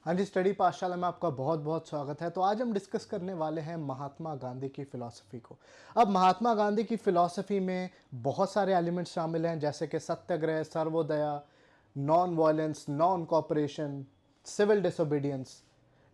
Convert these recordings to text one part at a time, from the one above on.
हाँ जी, स्टडी पाठशाला में आपका बहुत बहुत स्वागत है। तो आज हम डिस्कस करने वाले हैं महात्मा गांधी की फ़िलॉसफ़ी को। अब महात्मा गांधी की फ़िलॉसफ़ी में बहुत सारे एलिमेंट्स शामिल हैं, जैसे कि satyagraha, sarvodaya, non violence, non cooperation, civil disobedience.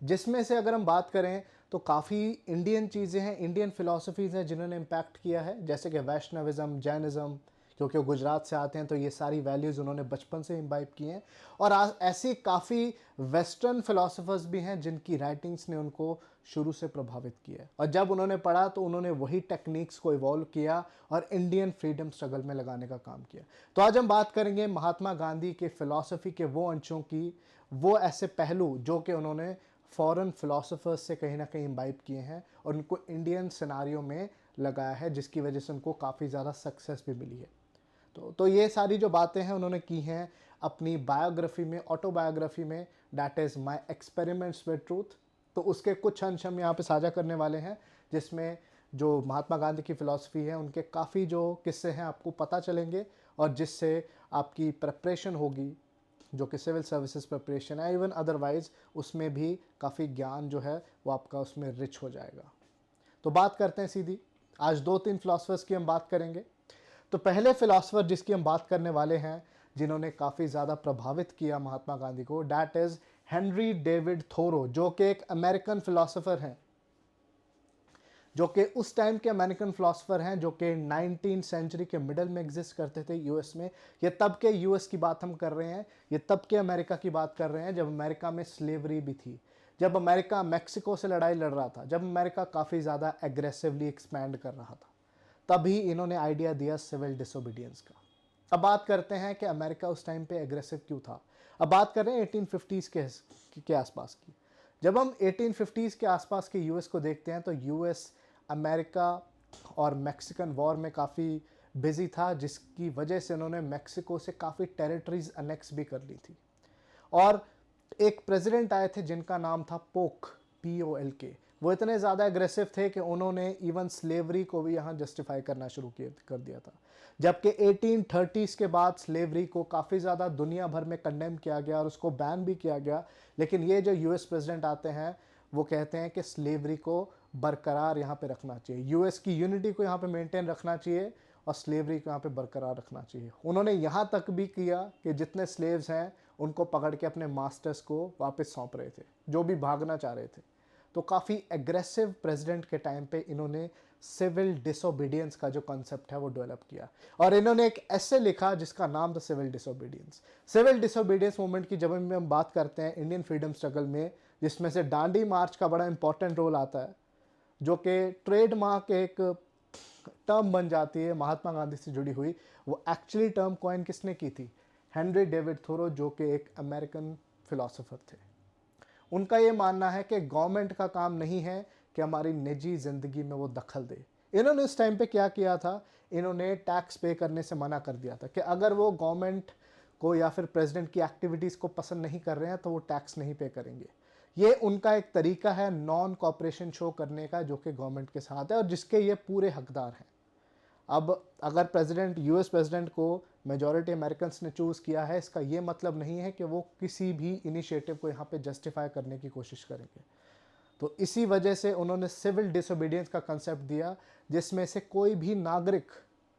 जिसमें से अगर हम बात करें तो काफ़ी इंडियन चीज़ें हैं, इंडियन फ़िलॉसफ़ीज़ हैं जिन्होंने इम्पैक्ट किया है, जैसे कि वैष्णविज़्म, जैनिज़्म, क्योंकि वो गुजरात से आते हैं तो ये सारी वैल्यूज़ उन्होंने बचपन से इम्बाइब की हैं। और ऐसी काफ़ी वेस्टर्न फ़िलासफ़र्स भी हैं जिनकी राइटिंग्स ने उनको शुरू से प्रभावित किया है, और जब उन्होंने पढ़ा तो उन्होंने वही टेक्निक्स को इवॉल्व किया और इंडियन फ्रीडम स्ट्रगल में लगाने का काम किया। तो आज हम बात करेंगे महात्मा गांधी के फ़िलासफ़ी के वो अंशों की, वो ऐसे पहलू जो कि उन्होंने फॉरेन फ़िलासफ़र्स से कहीं ना कहीं इम्बाइब किए हैं और उनको इंडियन सिनारियो में लगाया है, जिसकी वजह से उनको काफ़ी ज़्यादा सक्सेस भी मिली है। तो ये सारी जो बातें हैं उन्होंने की हैं अपनी बायोग्राफी में, ऑटोबायोग्राफी में, that is my experiments with truth. तो उसके कुछ अंश हम यहाँ पे साझा करने वाले हैं, जिसमें जो महात्मा गांधी की फ़िलॉसफ़ी है उनके काफ़ी जो किस्से हैं आपको पता चलेंगे, और जिससे आपकी प्रिपरेशन होगी, जो कि सिविल सर्विसेज प्रिपरेशन है, इवन अदरवाइज़ उसमें भी काफ़ी ज्ञान जो है वो आपका उसमें रिच हो जाएगा। तो बात करते हैं सीधी, आज दो तीन फिलासफर्स की हम बात करेंगे। तो पहले फिलासफर जिसकी हम बात करने वाले हैं, जिन्होंने काफ़ी ज़्यादा प्रभावित किया महात्मा गांधी को, that is Henry David Thoreau, जो कि एक अमेरिकन फिलासफर हैं, जो कि उस टाइम के अमेरिकन फिलासफर हैं, जो कि 19 सेंचुरी के मिडल में एग्जिस्ट करते थे यूएस में। ये तब के यूएस की बात हम कर रहे हैं, ये तब के अमेरिका की बात कर रहे हैं जब अमेरिका में स्लेवरी भी थी, जब अमेरिका मैक्सिको से लड़ाई लड़ रहा था, जब अमेरिका काफ़ी ज़्यादा एग्रेसिवली एक्सपैंड कर रहा था। तभी इन्होंने आइडिया दिया सिविल डिसोबीडियंस का। अब बात करते हैं कि अमेरिका उस टाइम पे एग्रेसिव क्यों था। अब बात कर रहे हैं 1850s के आसपास की। जब हम 1850s के आसपास के यूएस को देखते हैं तो यूएस अमेरिका और मैक्सिकन वॉर में काफ़ी बिजी था, जिसकी वजह से उन्होंने मैक्सिको से काफ़ी टेरिटरीज अनेक्स भी कर ली थी। और एक प्रेसिडेंट आए थे जिनका नाम था पोक, POLK। वो इतने ज़्यादा एग्रेसिव थे कि उन्होंने इवन स्लेवरी को भी यहाँ जस्टिफाई करना शुरू कर दिया था। जबकि 1830s के बाद स्लेवरी को काफ़ी ज़्यादा दुनिया भर में कंडेम किया गया और उसको बैन भी किया गया। लेकिन ये जो यूएस प्रेसिडेंट आते हैं वो कहते हैं कि स्लेवरी को बरकरार यहाँ पे रखना चाहिए, यूएस की यूनिटी को यहाँ पे मेंटेन रखना चाहिए और स्लेवरी को यहाँ पे बरकरार रखना चाहिए। उन्होंने यहाँ तक भी किया कि जितने स्लेव्स हैं उनको पकड़ के अपने मास्टर्स को वापस सौंप रहे थे, जो भी भागना चाह रहे थे। तो काफ़ी एग्रेसिव प्रेसिडेंट के टाइम पे इन्होंने सिविल डिसोबीडियंस का जो कॉन्सेप्ट है वो डेवलप किया, और इन्होंने एक ऐसे लिखा जिसका नाम था civil disobedience. Civil disobedience movement की जब हम बात करते हैं इंडियन फ्रीडम स्ट्रगल में, जिसमें से दांडी मार्च का बड़ा इंपॉर्टेंट रोल आता है, जो कि ट्रेडमार्क एक टर्म बन जाती है महात्मा गांधी से जुड़ी हुई। वो एक्चुअली टर्म कॉइन किसने की थी? हेनरी डेविड थोरो, जो कि एक अमेरिकन फिलोसोफर थे। उनका ये मानना है कि गवर्नमेंट का काम नहीं है कि हमारी निजी ज़िंदगी में वो दखल दे। इन्होंने इस टाइम पे क्या किया था, इन्होंने टैक्स पे करने से मना कर दिया था कि अगर वो गवर्नमेंट को या फिर प्रेसिडेंट की एक्टिविटीज़ को पसंद नहीं कर रहे हैं तो वो टैक्स नहीं पे करेंगे। ये उनका एक तरीका है नॉन कॉपरेशन शो करने का, जो कि गवर्नमेंट के साथ है और जिसके ये पूरे हकदार हैं। अब अगर प्रेसिडेंट, यूएस प्रेसिडेंट को मेजॉरिटी अमेरिकन ने चूज़ किया है, इसका ये मतलब नहीं है कि वो किसी भी इनिशिएटिव को यहाँ पे जस्टिफाई करने की कोशिश करेंगे। तो इसी वजह से उन्होंने सिविल डिसोबीडियंस का कंसेप्ट दिया, जिसमें से कोई भी नागरिक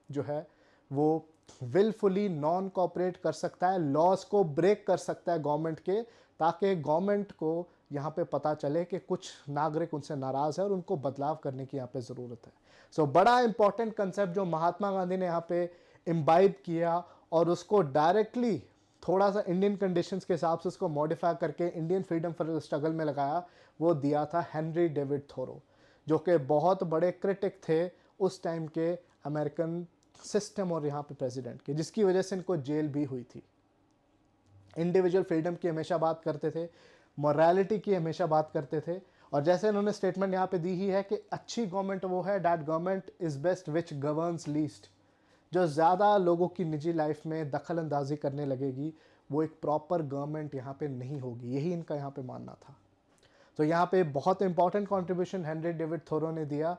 जो है वो विलफुली नॉन कोऑपरेट कर सकता है, लॉज को ब्रेक कर सकता है गवर्नमेंट के, ताकि गवर्नमेंट को यहाँ पे पता चले कि कुछ नागरिक उनसे नाराज़ है और उनको बदलाव करने की यहाँ पे ज़रूरत है। सो बड़ा इंपॉर्टेंट कंसेप्ट जो महात्मा गांधी ने यहाँ पे इम्बाइब किया और उसको डायरेक्टली थोड़ा सा इंडियन कंडीशंस के हिसाब से उसको मॉडिफाई करके इंडियन फ्रीडम फॉर स्ट्रगल में लगाया, वो दिया था हेनरी डेविड थोरो, जो कि बहुत बड़े क्रिटिक थे उस टाइम के अमेरिकन सिस्टम और यहाँ पे प्रेसिडेंट के, जिसकी वजह से इनको जेल भी हुई थी। इंडिविजुअल फ्रीडम की हमेशा बात करते थे, मोरालिटी की हमेशा बात करते थे, और जैसे इन्होंने स्टेटमेंट यहाँ पे दी ही है कि अच्छी गवर्नमेंट वो है that government is best which governs least. जो ज़्यादा लोगों की निजी लाइफ में दखल अंदाजी करने लगेगी वो एक प्रॉपर गवर्नमेंट यहाँ पे नहीं होगी, यही इनका यहाँ पे मानना था। तो यहाँ पे बहुत important contribution Henry David Thoreau ने दिया,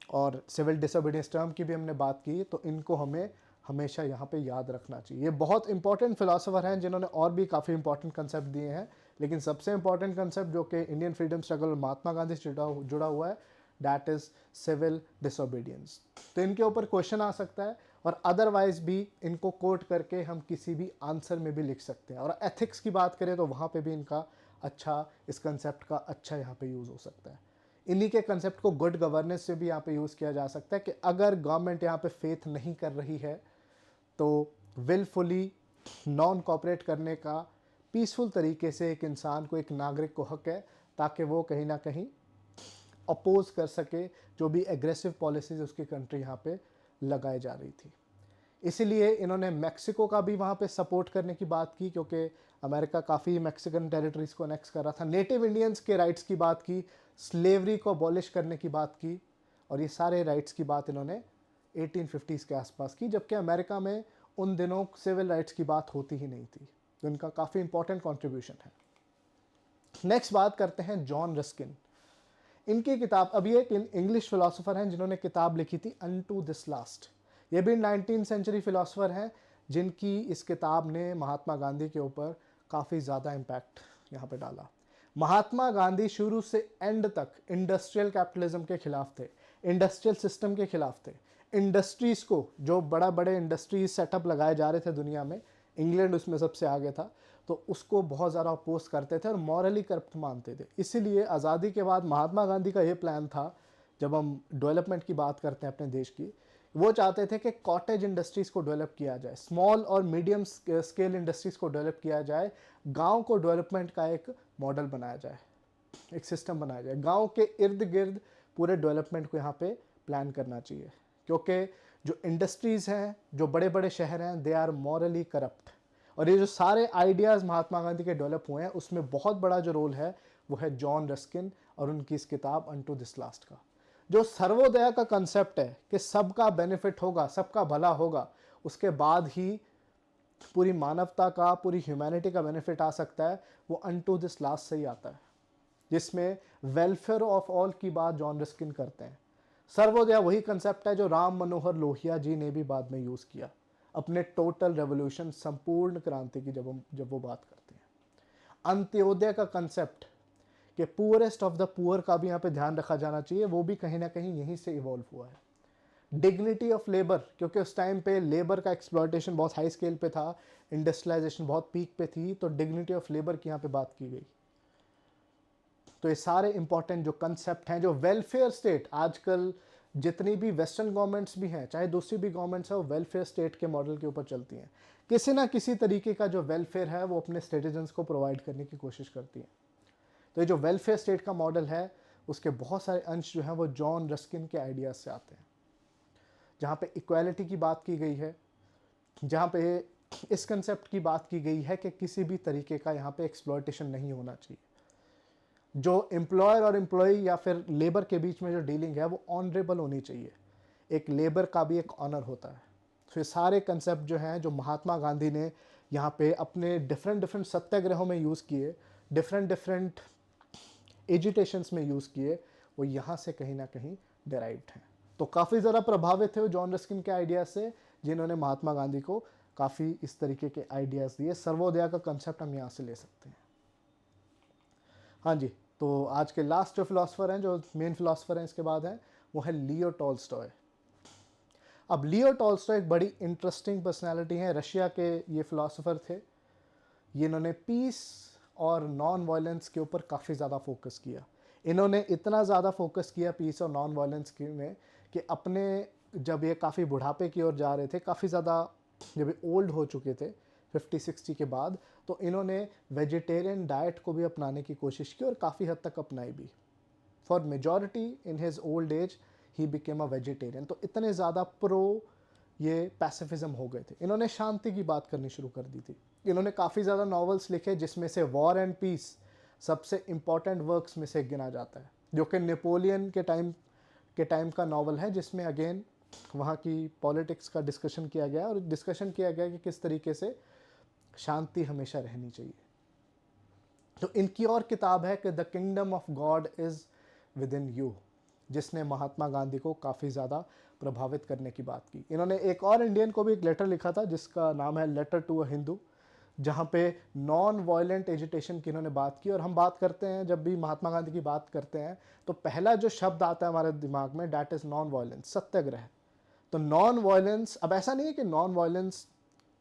और सिविल डिसोबीडियंस टर्म की भी हमने बात की, तो इनको हमें हमेशा यहाँ पे याद रखना चाहिए। ये बहुत इंपॉर्टेंट फिलोसोफर हैं जिन्होंने और भी काफ़ी इंपॉर्टेंट कंसेप्ट दिए हैं, लेकिन सबसे इंपॉर्टेंट कंसेप्ट जो कि इंडियन फ्रीडम स्ट्रगल और महात्मा गांधी से जुड़ा हुआ है, दैट इज सिविल डिसोबीडियंस। तो इनके ऊपर क्वेश्चन आ सकता है, और अदरवाइज भी इनको कोट करके हम किसी भी आंसर में भी लिख सकते हैं। और एथिक्स की बात करें तो वहाँ पे भी इनका अच्छा, इस कंसेप्ट का अच्छा यहाँ पे यूज़ हो सकता है। इन्हीं के कंसेप्ट को गुड गवर्नेंस से भी यहाँ पे यूज़ किया जा सकता है कि अगर गवर्नमेंट यहाँ पे फेथ नहीं कर रही है तो विलफुली नॉन कॉपरेट करने का पीसफुल तरीके से एक इंसान को, एक नागरिक को हक है, ताकि वो कहीं ना कहीं अपोज कर सके जो भी एग्रेसिव पॉलिसीज उसकी कंट्री यहाँ पे लगाई जा रही थी। इसीलिए इन्होंने मैक्सिको का भी वहाँ पे सपोर्ट करने की बात की, क्योंकि अमेरिका काफ़ी मैक्सिकन टेरिटरीज को अनेक्स कर रहा था। नेटिव इंडियंस के राइट्स की बात की, स्लेवरी को अबॉलिश करने की बात की, और ये सारे राइट्स की बात इन्होंने 1850s के आसपास की, जबकि अमेरिका में उन दिनों सिविल राइट्स की बात होती ही नहीं थी। तो इनका काफ़ी इंपॉर्टेंट कॉन्ट्रीब्यूशन है। नेक्स्ट बात करते हैं जॉन रस्किन। इनकी किताब, अभी एक इंग्लिश फिलोसोफर हैं जिन्होंने किताब लिखी थी अनटू दिस लास्ट। ये भी 19th सेंचुरी फिलोसोफर हैं जिनकी इस किताब ने महात्मा गांधी के ऊपर काफ़ी ज़्यादा इम्पैक्ट यहाँ पे डाला। महात्मा गांधी शुरू से एंड तक इंडस्ट्रियल कैपिटलिज्म के खिलाफ थे, इंडस्ट्रियल सिस्टम के खिलाफ थे। इंडस्ट्रीज़ को, जो बड़ा बड़े इंडस्ट्रीज सेटअप लगाए जा रहे थे दुनिया में, इंग्लैंड उसमें सबसे आगे था, तो उसको बहुत ज़्यादा अपोज करते थे और मॉरली करप्ट मानते थे। इसीलिए आज़ादी के बाद महात्मा गांधी का ये प्लान था, जब हम डेवलपमेंट की बात करते हैं अपने देश की, वो चाहते थे कि कॉटेज इंडस्ट्रीज़ को डेवलप किया जाए, स्मॉल और मीडियम स्केल इंडस्ट्रीज़ को डेवलप किया जाए, गांव को डेवलपमेंट का एक मॉडल बनाया जाए, एक सिस्टम बनाया जाए, गांव के इर्द गिर्द पूरे डेवलपमेंट को यहाँ पे प्लान करना चाहिए। क्योंकि जो इंडस्ट्रीज़ हैं, जो बड़े बड़े शहर हैं, दे आर मॉरली करप्ट। और ये जो सारे आइडियाज़ महात्मा गांधी के डेवलप हुए हैं, उसमें बहुत बड़ा जो रोल है वो है जॉन रस्किन और उनकी इस किताब अनटू दिस लास्ट का। जो सर्वोदय का कंसेप्ट है कि सबका बेनिफिट होगा, सबका भला होगा, उसके बाद ही पूरी मानवता का, पूरी ह्यूमैनिटी का बेनिफिट आ सकता है, वो अनटू दिस लास्ट से ही आता है, जिसमें वेलफेयर ऑफ ऑल की बात जॉन रस्किन करते हैं। सर्वोदय वही कंसेप्ट है जो राम मनोहर लोहिया जी ने भी बाद में यूज़ किया अपने टोटल रेवोल्यूशन, संपूर्ण क्रांति की जब वो बात करते हैं। अंत्योदय का कंसेप्ट कि पुअरेस्ट ऑफ द पुअर का भी यहाँ पे ध्यान रखा जाना चाहिए, वो भी कहीं ना कहीं यहीं से इवॉल्व हुआ है। डिग्निटी ऑफ लेबर, क्योंकि उस टाइम पे लेबर का एक्सप्लॉयटेशन बहुत हाई स्केल पे था, इंडस्ट्रियलाइजेशन बहुत पीक पे थी, तो डिग्निटी ऑफ लेबर की यहाँ पे बात की गई। तो ये सारे इंपॉर्टेंट जो कंसेप्ट हैं, जो वेलफेयर स्टेट, आजकल जितनी भी वेस्टर्न गवर्नमेंट्स भी हैं, चाहे दूसरी भी गवर्नमेंट्स हैं, वो वेलफेयर स्टेट के मॉडल के ऊपर चलती हैं। किसी ना किसी तरीके का जो वेलफेयर है वो अपने सिटीजन्स को प्रोवाइड करने की कोशिश करती हैं। तो ये जो वेलफेयर स्टेट का मॉडल है, उसके बहुत सारे अंश जो हैं वो जॉन रस्किन के आइडियाज़ से आते हैं। जहाँ पे इक्वालिटी की बात की गई है, जहाँ पे इस कंसेप्ट की बात की गई है कि किसी भी तरीके का यहाँ पे एक्सप्लॉयटेशन नहीं होना चाहिए। जो एम्प्लॉयर और एम्प्लॉई या फिर लेबर के बीच में जो डीलिंग है वो ऑनरेबल होनी चाहिए। एक लेबर का भी एक ऑनर होता है। तो ये सारे कंसेप्ट जो हैं, जो महात्मा गांधी ने यहाँ पे अपने डिफरेंट सत्याग्रहों में यूज़ किए, डिफरेंट एजिटेशंस में यूज़ किए, वो यहाँ से कहीं ना कहीं डिराइव्ड हैं। तो काफ़ी ज़्यादा प्रभावित थे वो जॉन रस्किन के आइडियाज़ से, जिन्होंने महात्मा गांधी को काफ़ी इस तरीके के आइडियाज़ दिए। सर्वोदय का कंसेप्ट हम यहाँ से ले सकते हैं। हाँ जी, तो आज के लास्ट जो फिलोसोफर हैं, जो मेन फिलोसोफर हैं इसके बाद हैं, वो है लियो टॉल्स्टॉय। अब लियो टॉल्स्टॉय एक बड़ी इंटरेस्टिंग पर्सनालिटी है, रशिया के ये फिलोसोफर थे। ये इन्होंने पीस और नॉन वायलेंस के ऊपर काफ़ी ज़्यादा फोकस किया। इन्होंने इतना ज़्यादा फोकस किया पीस और नॉन वायलेंस के में कि अपने, जब ये काफ़ी बुढ़ापे की ओर जा रहे थे, काफ़ी ज़्यादा जब ये ओल्ड हो चुके थे 50-60 के बाद, तो इन्होंने वेजिटेरियन डाइट को भी अपनाने की कोशिश की और काफ़ी हद तक अपनाई भी। For majority in his old age he became a vegetarian. तो इतने ज़्यादा प्रो ये पैसिफिज्म हो गए थे। इन्होंने शांति की बात करनी शुरू कर दी थी। इन्होंने काफ़ी ज़्यादा नॉवेल्स लिखे, जिसमें से वॉर एंड पीस सबसे इम्पॉर्टेंट वर्क्स में से गिना जाता है, जो कि नेपोलियन के टाइम का नॉवल है, जिसमें अगेन वहाँ की पॉलिटिक्स का डिस्कशन किया गया और डिस्कशन किया गया कि किस तरीके से शांति हमेशा रहनी चाहिए। तो इनकी और किताब है कि the kingdom of God is with in you, जिसने महात्मा गांधी को काफ़ी ज़्यादा प्रभावित करने की बात की। इन्होंने एक और इंडियन को भी एक लेटर लिखा था जिसका नाम है लेटर टू अ हिंदू, जहाँ पे नॉन वायलेंट एजिटेशन की इन्होंने बात की। और हम बात करते हैं, जब भी महात्मा गांधी की बात करते हैं तो पहला जो शब्द आता है हमारे दिमाग में, डैट इज़ नॉन वायलेंस, सत्याग्रह। तो नॉन वायलेंस, अब ऐसा नहीं है कि नॉन वायलेंस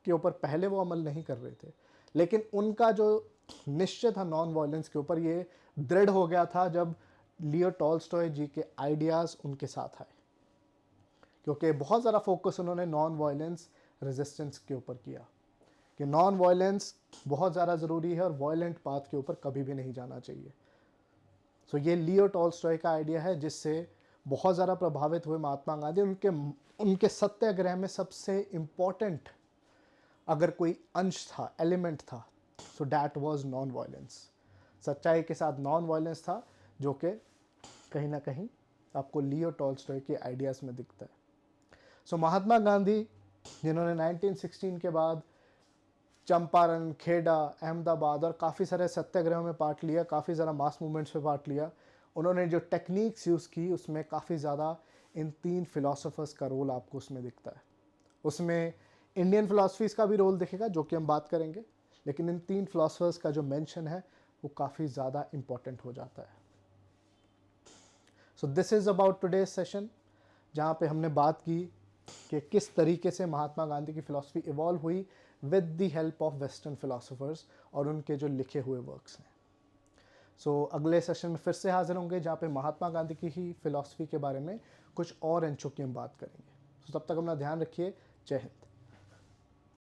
के ऊपर पहले वो अमल नहीं कर रहे थे, लेकिन उनका जो निश्चय था नॉन वायलेंस के ऊपर, ये दृढ़ हो गया था जब लियो टॉल्स्टॉय जी के आइडियाज़ उनके साथ आए, क्योंकि बहुत ज़्यादा फोकस उन्होंने नॉन वायलेंस रेजिस्टेंस के ऊपर किया कि नॉन वायलेंस बहुत ज़्यादा ज़रूरी है और वायलेंट पाथ के ऊपर कभी भी नहीं जाना चाहिए। सो ये लियो टॉल्स्टॉय का आइडिया है जिससे बहुत ज़्यादा प्रभावित हुए महात्मा गांधी। उनके सत्याग्रह में सबसे इम्पॉर्टेंट अगर कोई अंश था, एलिमेंट था, so that was non violence. सच्चाई के साथ नॉन वायलेंस था, जो कि कहीं ना कहीं आपको लियो टॉल्स्टॉय के आइडियाज़ में दिखता है। सो महात्मा गांधी, जिन्होंने 1916 के बाद चंपारण, खेड़ा, अहमदाबाद और काफ़ी सारे सत्याग्रहों में पार्ट लिया, काफ़ी ज़्यादा मास मूवमेंट्स में पार्ट लिया, उन्होंने जो टेक्निक्स यूज़ की उसमें काफ़ी ज़्यादा इन 3 फिलोसोफर्स का रोल आपको उसमें दिखता है। उसमें इंडियन फिलोसफीज़ का भी रोल दिखेगा, जो कि हम बात करेंगे, लेकिन इन 3 फिलोसफर्स का जो मेंशन है वो काफ़ी ज़्यादा इंपॉर्टेंट हो जाता है। So this is about today's session, जहाँ पे हमने बात की कि किस तरीके से महात्मा गांधी की फ़िलासफ़ी इवॉल्व हुई with the help of western philosophers और उनके जो लिखे हुए वर्क्स हैं। सो अगले सेशन में फिर से हाजिर होंगे, जहाँ पे महात्मा गांधी की ही फ़िलासफ़ी के बारे में कुछ और अंशों की हम बात करेंगे। तब तक अपना ध्यान रखिए। जय हिंद।